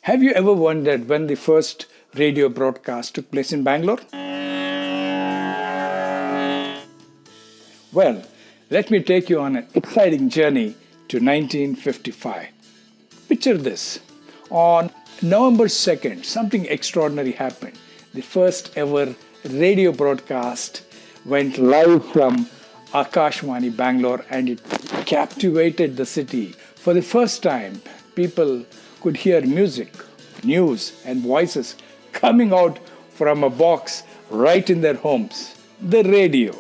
Have you ever wondered when the first radio broadcast took place in Bangalore? Well, let me take you on an exciting journey to 1955. Picture this. On November 2nd, something extraordinary happened. The first ever radio broadcast went live from Akashvani Bangalore, and it captivated the city. For the first time, people could hear music, news, and voices coming out from a box right in their homes. The radio.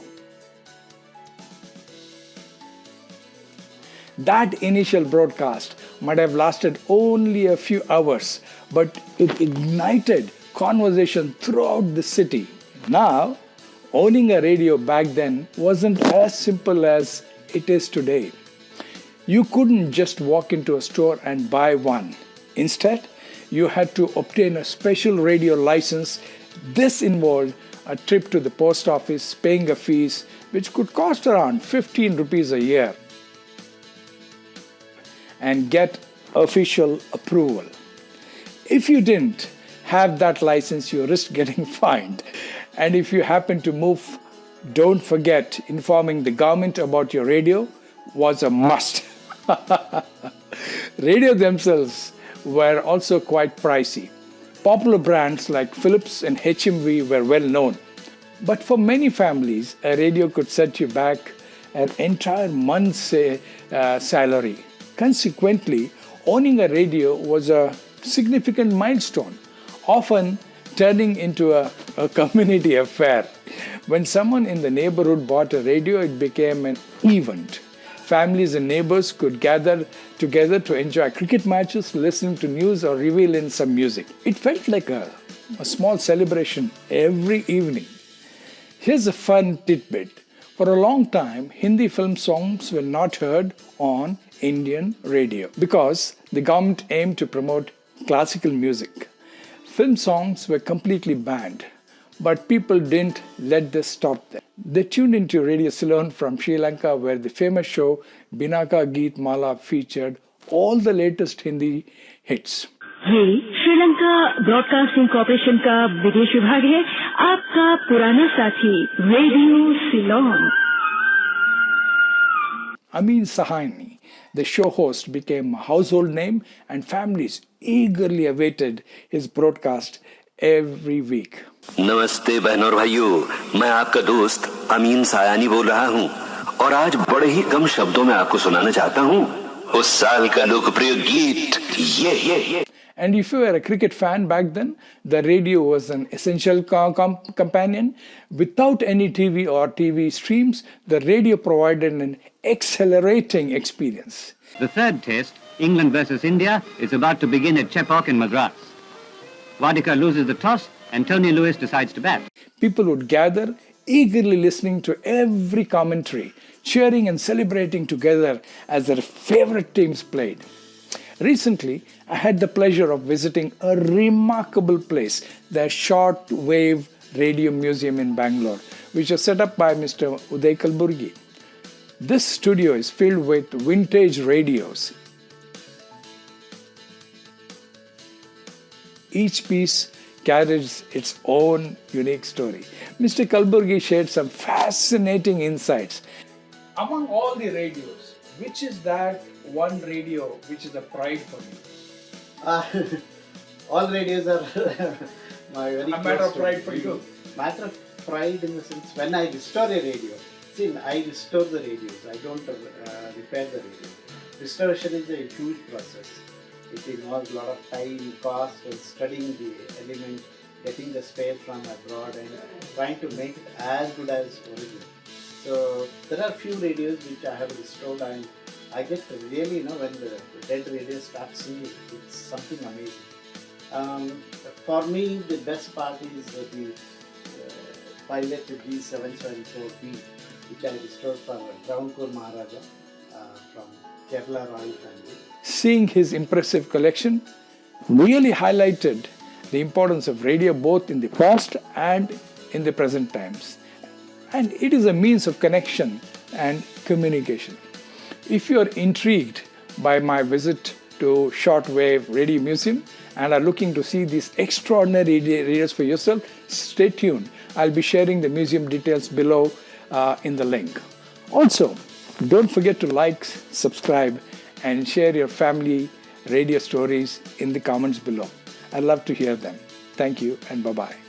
That initial broadcast might have lasted only a few hours, but it ignited conversation throughout the city. Now, owning a radio back then wasn't as simple as it is today. You couldn't just walk into a store and buy one. Instead, you had to obtain a special radio license. This involved a trip to the post office, paying a fees which could cost around 15 rupees a year, and get official approval. If you didn't have that license, you risked getting fined. And if you happen to move, don't forget informing the government about your radio was a must. Radio themselves were also quite pricey. Popular brands like Philips and HMV were well known. But for many families, a radio could set you back an entire month's salary. Consequently, owning a radio was a significant milestone, often turning into a community affair. When someone in the neighborhood bought a radio, it became an event. Families and neighbors could gather together to enjoy cricket matches, listen to news, or revel in some music. It felt like a small celebration every evening. Here's a fun tidbit. For a long time, Hindi film songs were not heard on Indian radio because the government aimed to promote classical music. Film songs were completely banned, but people didn't let this stop them. They tuned into Radio Ceylon from Sri Lanka, where the famous show Binaca Geet Mala featured all the latest Hindi hits. ये Sri Lanka broadcasting corporation का विदेश विभाग है, आपका पुराना साथी radio Ceylon. Ameen Sayani, the show host, became a household name, and families eagerly awaited his broadcast every week. नमस्ते बहनों और भाइयों, मैं आपका दोस्त अमीन सायानी बोल रहा हूँ और आज बड़े ही कम शब्दों में आपको सुनाना चाहता हूँ उस साल का लोकप्रिय गीत ये. And if you were a cricket fan back then, the radio was an essential companion. Without any TV or TV streams, the radio provided an exhilarating experience. The third test, England versus India, is about to begin at Chepauk in Madras. Vadikar loses the toss and Tony Lewis decides to bat. People would gather, eagerly listening to every commentary, cheering and celebrating together as their favorite teams played. Recently, I had the pleasure of visiting a remarkable place, the Shortwave Museum in Bangalore, which was set up by Mr. Kalberg. This studio is filled with vintage radios. Each piece carries its own unique story. Mr. Kalberg shared some fascinating insights. Among all the radios, which is that one radio which is a pride for you? All radios are my very a matter of pride for you. Matter of pride in the sense when I restore a radio. See, I restore the radios. I don't repair the radio. Restoration is a huge process. It involves a lot of time, cost, and studying the element, getting the spare from abroad, and trying to make it as good as original. So there are few radios which I have restored, and I get really, when the dead radio starts singing, it's something amazing. For me, the best part is the pilot B774B, which I restored for Travancore Maharaja from Kerala Royal family. Seeing his impressive collection really highlighted the importance of radio both in the past and in the present times. and it is a means of connection and communication. If you are intrigued by my visit to Shortwave Radio Museum and are looking to see these extraordinary radios for yourself, stay tuned. I'll be sharing the museum details below in the link. Also, don't forget to like, subscribe, and share your family radio stories in the comments below. I'd love to hear them. Thank you and bye-bye.